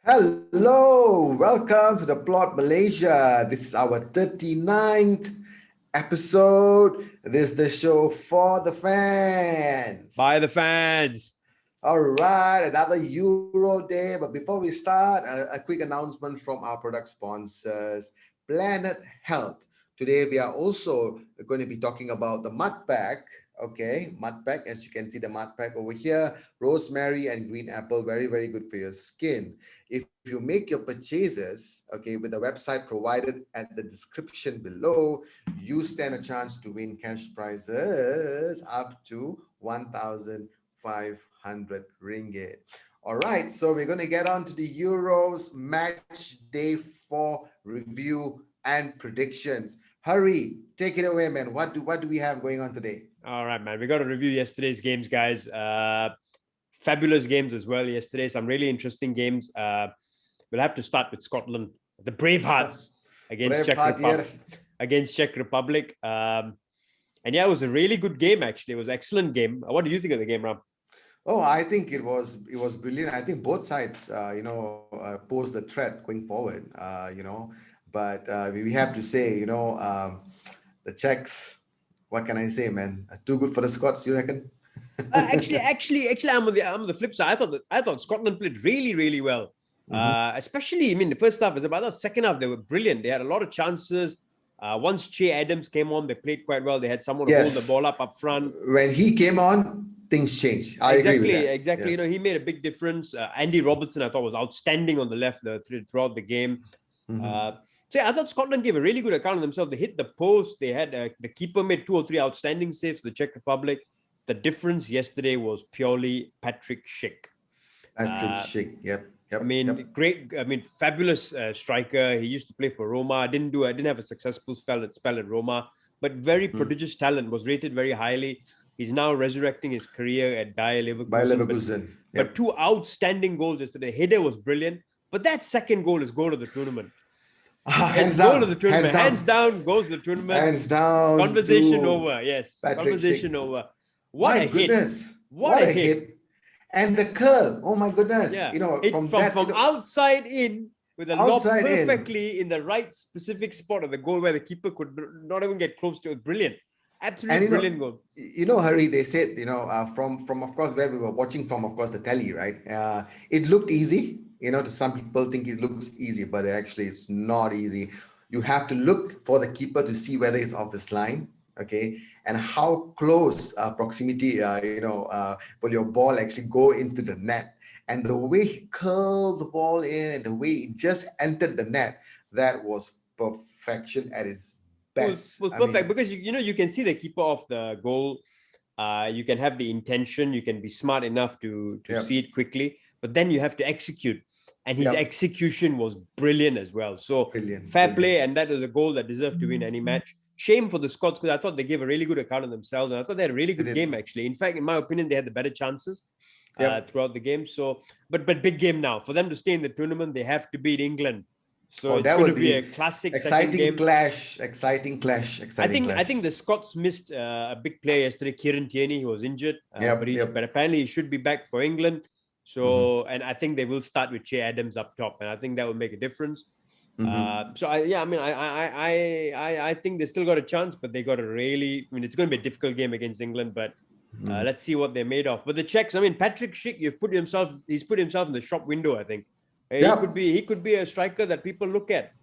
Hello, welcome to the Plot Malaysia. This is our 39th episode. This is the show for the By fans. the fans. All right, another Euro day. But before we start, a quick announcement from our product sponsors, Planet Health. Today, we are also going to be talking about the mud pack. Okay, mud pack. As you can see, the mud pack over here, rosemary and green apple, very, very good for your skin. If you make your purchases, okay, with the website provided at the description below, you stand a chance to win cash prizes up to 1,500 ringgit. All right, so we're going to get on to the Euros match day 4 review and predictions. Hurry, take it away, man. What do we have going on today? All right, man. We got to review yesterday's games, guys. Fabulous games as well yesterday. Some really interesting games. We'll have to start with Scotland, the Bravehearts against Czech Republic. Yes. Against Czech Republic. And yeah, it was a really good game, actually. It was an excellent game. What do you think of the game, Ram? Oh, I think it was brilliant. I think both sides, pose the threat going forward. But we have to say, the Czechs. What can I say, man? Too good for the Scots, you reckon? Actually, I'm on the flip side. I thought Scotland played really, really well. Especially, the first half was about the second half. They were brilliant. They had a lot of chances. Once Che Adams came on, they played quite well. They had someone to hold the Yes. ball up front. When he came on, things changed. I agree with that. Exactly. Yeah. He made a big difference. Andy Robertson, I thought, was outstanding on the left throughout the game. I thought Scotland gave a really good account of themselves. They hit the post. They had the keeper made 2 or 3 outstanding saves. The Czech Republic. The difference yesterday was purely Patrik Schick. Patrik Schick. Yep. Great. Fabulous striker. He used to play for Roma. Didn't have a successful spell at Roma, but very prodigious talent. Was rated very highly. He's now resurrecting his career at Bayer Leverkusen. Bayer Leverkusen. But 2 outstanding goals yesterday. The header was brilliant, but that second goal is goal of the tournament. Hands down. Goal of the tournament. Hands down. Goes to the tournament. Hands down. Conversation over. Yes. Patrik Conversation Schick. over. My goodness. What a hit. And the curl. Oh my goodness. Yeah. From outside in with a lob Outside in. perfectly in the right specific spot of the goal where the keeper could not even get close to it. Brilliant. Absolutely brilliant goal. Hurry, they said, from of course where we were watching from, of course, the telly, right? It looked easy. To some people think it looks easy, but actually it's not easy. You have to look for the keeper to see whether it's off his line, okay, and how close proximity, will your ball actually go into the net. And the way he curled the ball in and the way it just entered the net, that was perfection at its best. Was perfect because you can see the keeper of the goal. You can have the intention. You can be smart enough to see it quickly, but then you have to execute. And his execution was brilliant as well. So fair play, and that was a goal that deserved to win any match. Shame for the Scots because I thought they gave a really good account of themselves, and I thought they had a really good game actually. In fact, in my opinion, they had the better chances throughout the game. So, but big game now for them to stay in the tournament. They have to beat England. So it's going to be a classic exciting clash. Exciting clash. I think the Scots missed a big player yesterday. Kieran Tierney, he was injured, but apparently he should be back for England. So, and I think they will start with Che Adams up top, and I think that will make a difference. I think they still got a chance, but they got to really. It's going to be a difficult game against England, but let's see what they're made of. But the Czechs, Patrik Schick, he's put himself in the shop window. I think he could be a striker that people look at.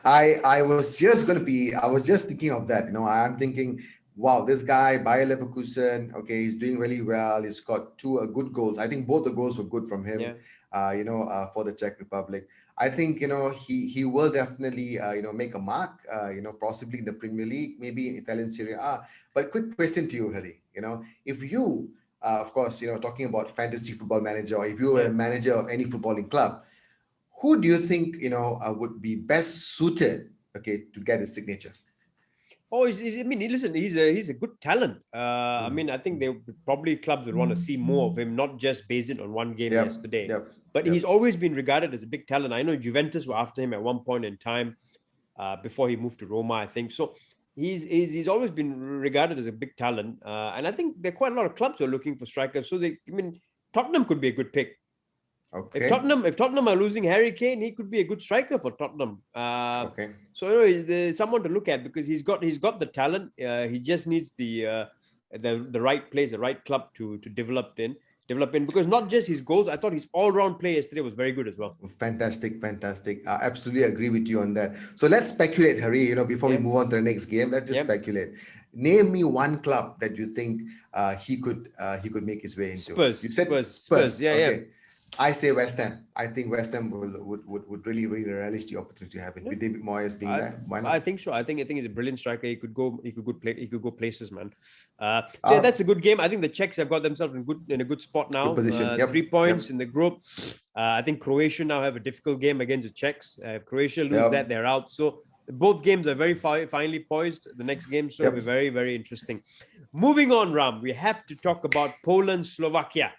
I was just thinking of that. I'm thinking, wow, this guy, Bayer Leverkusen, okay, he's doing really well. He's got 2 good goals. I think both the goals were good from him, for the Czech Republic. I think, he will definitely, make a mark, possibly in the Premier League, maybe in Italian Serie A. But quick question to you, Hari, if you, of course, talking about fantasy football manager, or if you were a manager of any footballing club, who do you think, would be best suited, okay, to get his signature? Oh, listen, he's a good talent. I think clubs would want to see more of him, not just base it on one game yesterday. But he's always been regarded as a big talent. I know Juventus were after him at one point in time before he moved to Roma, I think. So he's always been regarded as a big talent. And I think there are quite a lot of clubs who are looking for strikers. So Tottenham could be a good pick. Okay. If Tottenham are losing Harry Kane, he could be a good striker for Tottenham. Okay. So there's someone to look at because he's got the talent. He just needs the right place, the right club to develop in. Because not just his goals, I thought his all-round play yesterday was very good as well. Fantastic. I absolutely agree with you on that. So let's speculate, Hari. Before we move on to the next game, let's just speculate. Name me one club that you think he could make his way into. Spurs. You said Spurs. Yeah, okay. yeah. I say West Ham. I think West Ham would really relish the opportunity to have it with David Moyes being there. Why not? I think so. I think he's a brilliant striker. He could go places, man. So that's a good game. I think the Czechs have got themselves in a good spot now. Good position. 3 points in the group. I think Croatia now have a difficult game against the Czechs. If Croatia lose that, they're out. So both games are very finely poised. The next game will be very, very interesting. Moving on, Ram, we have to talk about Poland, Slovakia.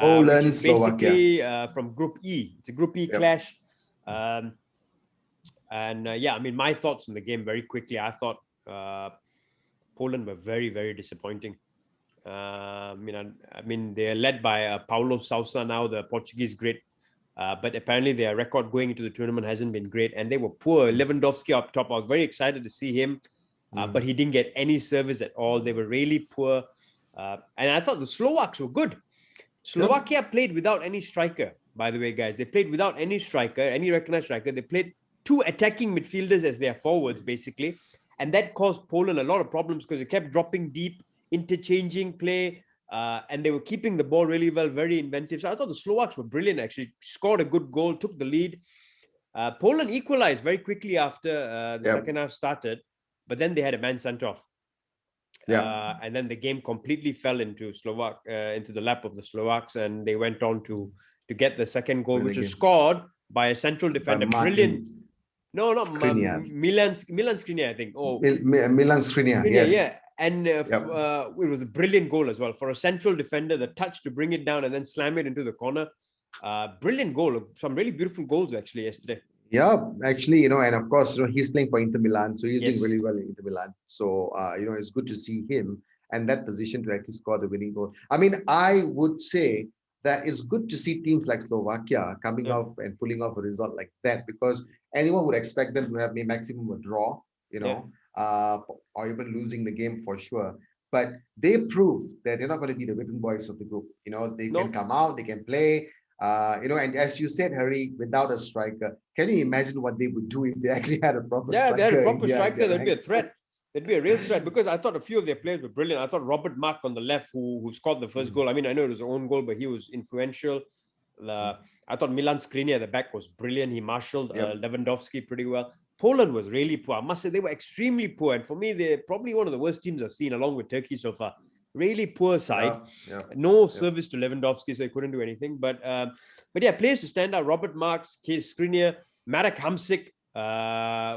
Which is basically from Group E. It's a Group E clash. I mean, my thoughts on the game very quickly. I thought Poland were very, very disappointing. I mean, they are led by Paulo Sousa now, the Portuguese great. But apparently their record going into the tournament hasn't been great. And they were poor. Lewandowski up top. I was very excited to see him. But he didn't get any service at all. They were really poor. And I thought the Slovaks were good. Slovakia played without any striker, by the way, guys. They played without any striker, any recognized striker. They played 2 attacking midfielders as their forwards, basically. And that caused Poland a lot of problems because they kept dropping deep, interchanging play, and they were keeping the ball really well, very inventive. So I thought the Slovaks were brilliant, actually. Scored a good goal, took the lead. Poland equalized very quickly after the second half started, but then they had a man sent off. And then the game completely fell into the lap of the Slovaks, and they went on to get the second goal, which was scored by a central defender. Brilliant. No, not Milan Skriniar, I think. Milan Skriniar, yes. Yeah. And it was a brilliant goal as well for a central defender. The touch to bring it down and then slam it into the corner. Brilliant goal. Some really beautiful goals actually yesterday. Yeah, actually, and of course, he's playing for Inter Milan, so he's doing really well in Inter Milan. So, it's good to see him and that position to actually score the winning goal. I mean, I would say that it's good to see teams like Slovakia coming off and pulling off a result like that, because anyone would expect them to have maybe maximum a draw, or even losing the game for sure. But they proved that they're not going to be the written boys of the group. They can come out, they can play. And as you said, Harry, without a striker, can you imagine what they would do if they actually had a proper striker? Yeah, they had a proper striker, there'd be a threat. There'd be a real threat, because I thought a few of their players were brilliant. I thought Robert Mark on the left, who scored the first goal. I mean, I know it was his own goal, but he was influential. I thought Milan Skriniar at the back was brilliant. He marshaled Lewandowski pretty well. Poland was really poor. I must say they were extremely poor. And for me, they're probably one of the worst teams I've seen, along with Turkey so far. Really poor side. No service to Lewandowski, so he couldn't do anything. But yeah, players to stand out: Robert Marks, Case Skriniar, Marek Hamsik,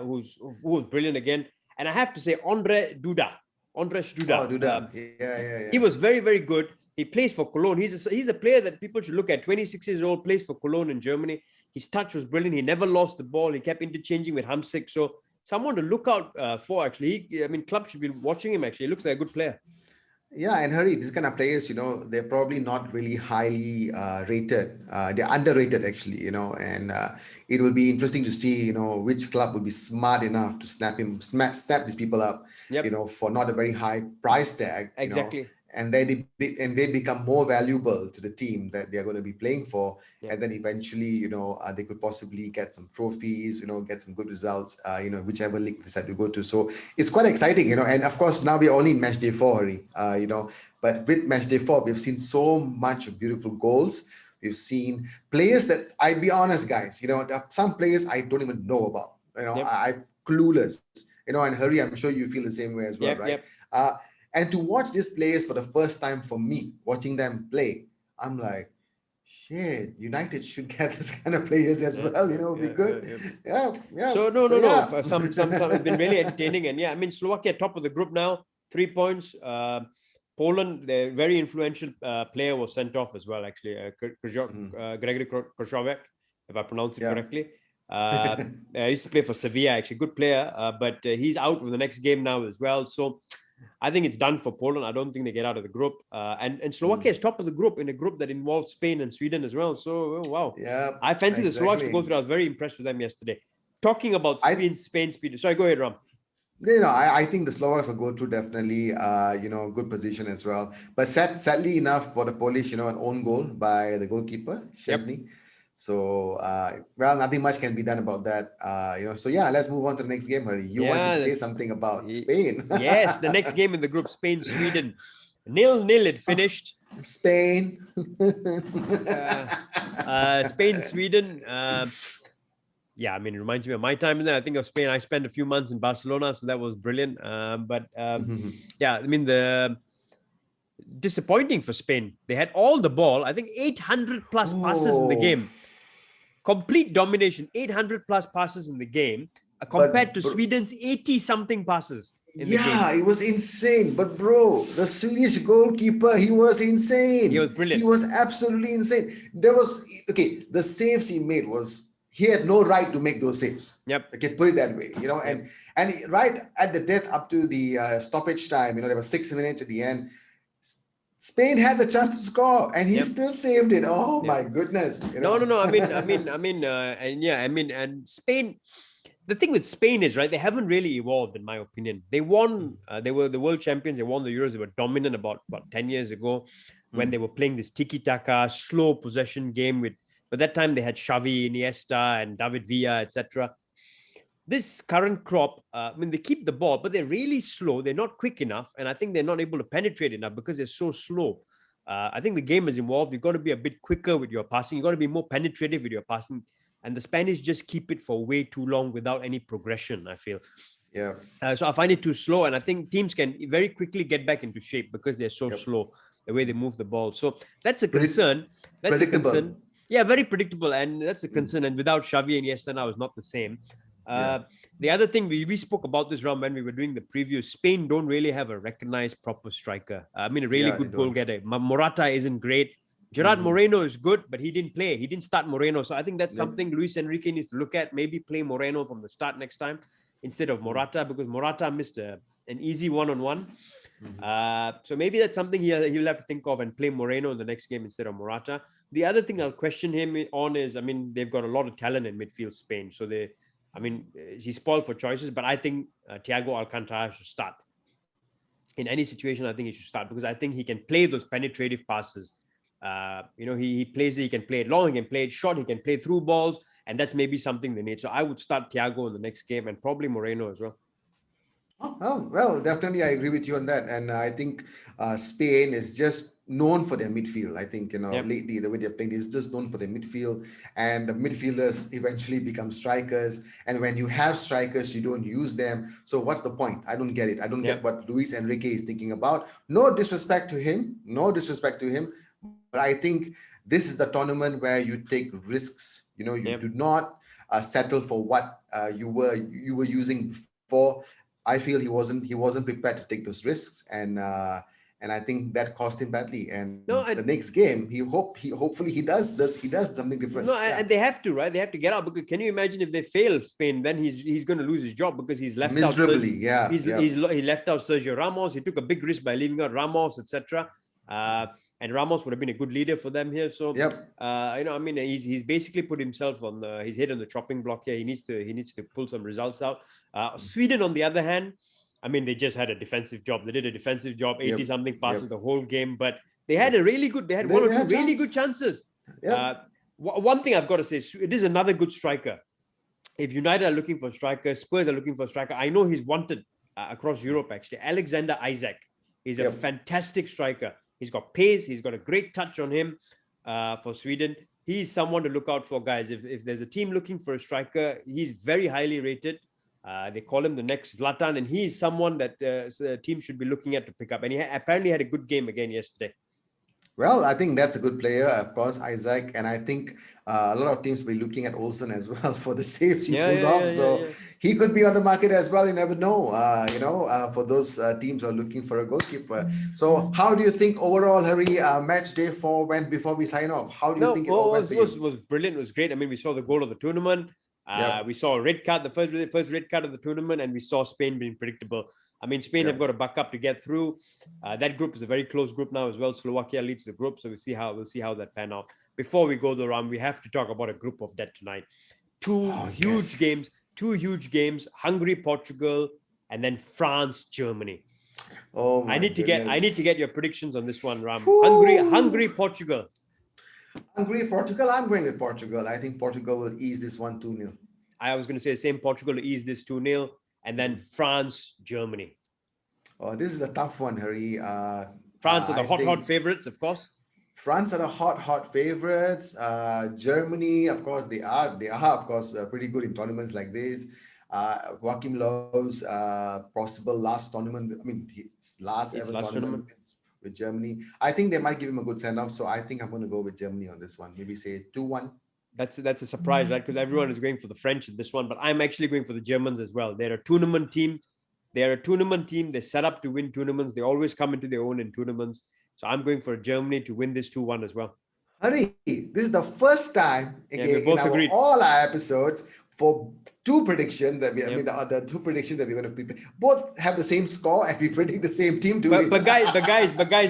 who was brilliant again. And I have to say, Ondrej Duda. Oh, Duda. He was very, very good. He plays for Cologne. He's a player that people should look at. 26 years old, plays for Cologne in Germany. His touch was brilliant. He never lost the ball. He kept interchanging with Hamsik. So someone to look out for, actually. Clubs should be watching him, actually. He looks like a good player. Yeah, and Harry, these kind of players, they're probably not really highly rated. They're underrated, actually, and it will be interesting to see, which club will be smart enough to snap these people up, for not a very high price tag. Exactly. And they become more valuable to the team that they're going to be playing for. And then eventually, they could possibly get some trophies, get some good results, whichever league they decide to go to. So it's quite exciting, and of course, now we're only in Matchday 4, Harry, but with Matchday 4, we've seen so much beautiful goals. We've seen players that, I'd be honest, guys, there are some players I don't even know about, I'm clueless, and Harry, I'm sure you feel the same way as well, right? And to watch these players for the first time for me, watching them play, I'm like, shit, United should get this kind of players as well, be good. Yeah. So, no. Some it's been really entertaining. And Slovakia top of the group now, 3 points. Poland, the very influential player was sent off as well, actually. Gregory Kroshovek, if I pronounce it correctly. He used to play for Sevilla, actually, good player, but he's out for the next game now as well. So I think it's done for Poland. I don't think they get out of the group. And Slovakia is top of the group in a group that involves Spain and Sweden as well. So, wow. Yeah, I fancy the Slovaks to go through. I was very impressed with them yesterday. Talking about Spain, speed. Sorry, go ahead, Ram. I think the Slovaks will go through definitely, good position as well. But sadly enough for the Polish, an own goal by the goalkeeper, Szczesny. So, nothing much can be done about that. So yeah, let's move on to the next game, Hari. You wanted to say something about Spain. Yes, the next game in the group, Spain-Sweden. 0-0 it finished. Spain. Spain-Sweden. Yeah, I mean, it reminds me of my time in there. I think of Spain. I spent a few months in Barcelona, so that was brilliant. Yeah, I mean, the disappointing for Spain. They had all the ball. I think 800 plus passes in the game. Complete domination. 800 plus passes in the game compared to Sweden's 80 something passes in the game. Yeah, it was insane. But bro, the Swedish goalkeeper, he was insane. He was brilliant. He was absolutely insane. The saves he made he had no right to make those saves. Yep. Okay, put it that way. And right at the death up to the stoppage time, there was 6 minutes at the end. Spain had the chance to score, and he still saved it. Oh my goodness! No. And Spain. The thing with Spain is, right, they haven't really evolved, in my opinion. They won. They were the world champions. They won the Euros. They were dominant about 10 years ago when they were playing this tiki-taka, slow possession game with. But that time they had Xavi, Iniesta, and David Villa, etc. This current crop, they keep the ball, but they're really slow. They're not quick enough, and I think they're not able to penetrate enough because they're so slow. I think the game is involved. You've got to be a bit quicker with your passing. You've got to be more penetrative with your passing. And the Spanish just keep it for way too long without any progression, I feel. Yeah. So I find it too slow, and I think teams can very quickly get back into shape because they're so slow, the way they move the ball. So that's a concern. That's a concern. Yeah, very predictable, and that's a concern. And without Xavi and Iniesta, now is not the same. The other thing, we spoke about this, Ram, when we were doing the preview. Spain don't really have a recognized proper striker. A really good goal getter. Morata isn't great. Gerard Moreno is good, but he didn't play. He didn't start Moreno. So I think that's something Luis Enrique needs to look at. Maybe play Moreno from the start next time instead of Morata, because Morata missed an easy one-on-one. So maybe that's something he'll have to think of and play Moreno in the next game instead of Morata. The other thing I'll question him on is, they've got a lot of talent in midfield, Spain. So he's spoiled for choices, but I think Thiago Alcantara should start. In any situation, I think he should start because I think he can play those penetrative passes. He plays it, he can play it long, he can play it short, he can play through balls, and that's maybe something they need. So I would start Thiago in the next game and probably Moreno as well. Oh, well, definitely I agree with you on that. And I think Spain is just known for their midfield. I think, lately the way they're playing is just known for their midfield, and the midfielders eventually become strikers. And when you have strikers, you don't use them. So what's the point? I don't get it. I don't get what Luis Enrique is thinking about. No disrespect to him. But I think this is the tournament where you take risks. You do not settle for what you were using before. I feel he wasn't prepared to take those risks, and I think that cost him badly. And the next game, hopefully he does something different. And they have to, right? They have to get out, because can you imagine if they fail Spain? Then he's going to lose his job because he's left miserably. He left out Sergio Ramos. He took a big risk by leaving out Ramos, etc. And Ramos would have been a good leader for them here. So, he's basically put himself on his head on the chopping block here. He needs to pull some results out. Sweden, on the other hand, they just had a defensive job. They did a defensive job, 80 something passes the whole game, but they had one or two really good chances. One thing I've got to say, it is another good striker. If United are looking for a striker, Spurs are looking for a striker, I know he's wanted across Europe, actually. Alexander Isak is a fantastic striker. He's got pace. He's got a great touch on him for Sweden. He's someone to look out for, guys. If there's a team looking for a striker, he's very highly rated. They call him the next Zlatan, and he's someone that a team should be looking at to pick up. And he apparently had a good game again yesterday. Well, I think that's a good player, of course, Isak. And I think a lot of teams will be looking at Olsen as well for the saves he pulled off. So he could be on the market as well. You never know, for those teams who are looking for a goalkeeper. So how do you think overall, Hari, match day 4 went before we sign off? How do you think it all went for you? It was brilliant. It was great. We saw the goal of the tournament. We saw a red card, the first red card of the tournament, and we saw Spain being predictable. I mean, Spain have got to buck up to get through. That group is a very close group now as well. Slovakia leads the group, so we'll see how that pan out. Before we go the round, we have to talk about a group of death tonight. Two huge games: Hungary, Portugal, and then France, Germany. Oh my I need to get your predictions on this one, Ram. Hungary, Portugal. Hungary, Portugal. I'm going with Portugal. I think Portugal will ease this one 2-0. I was going to say the same. Portugal to ease this 2-0, and then France, Germany. Oh, this is a tough one, Harry. France are the hot favorites, of course. France are the hot favorites. Germany, of course, they are of course pretty good in tournaments like this. Joachim Löw's possible last tournament. I mean, his last ever tournament with Germany. I think they might give him a good send off. So I think I'm going to go with Germany on this one. Maybe say 2-1. That's a surprise, right? Because everyone is going for the French in this one, but I'm actually going for the Germans as well. They're a tournament team. They're set up to win tournaments. They always come into their own in tournaments. So I'm going for Germany to win this 2-1 as well. Harry, this is the first time in all our episodes for two predictions that we, I mean, the two predictions that we're going to both have the same score and we predict the same team to win. But guys,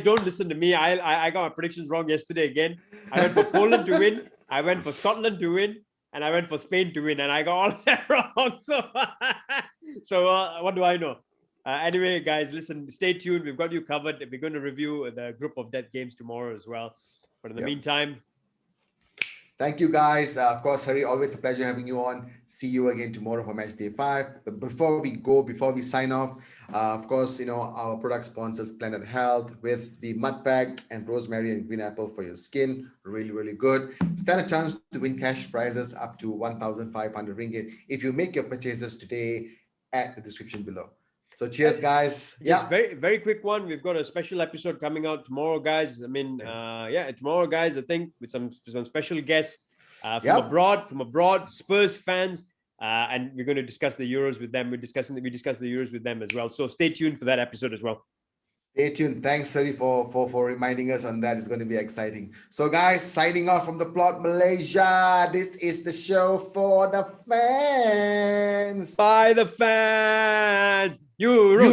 don't listen to me. I got my predictions wrong yesterday again. I went for Poland to win. I went for Scotland to win. And I went for Spain to win. And I got all of that wrong. So what do I know? Anyway, guys, listen, stay tuned. We've got you covered. We're going to review the group of death games tomorrow as well. But in the meantime, thank you, guys. Of course, Harry, always a pleasure having you on. See you again tomorrow for match day 5. But before we sign off, of course, our product sponsors, Planet Health, with the mud pack and rosemary and green apple for your skin. Really, really good. Stand a chance to win cash prizes up to 1,500 ringgit if you make your purchases today at the description below. So cheers, guys. Just very, very quick one. We've got a special episode coming out tomorrow, guys. I mean, tomorrow, guys, I think with some special guests from abroad, Spurs fans, and we're going to discuss the Euros with them. We discuss the Euros with them as well. So stay tuned for that episode as well. Stay tuned. Thanks, Harry, for reminding us on that. It's going to be exciting. So, guys, signing off from the Plot Malaysia. This is the show for the fans. By the fans. Euro.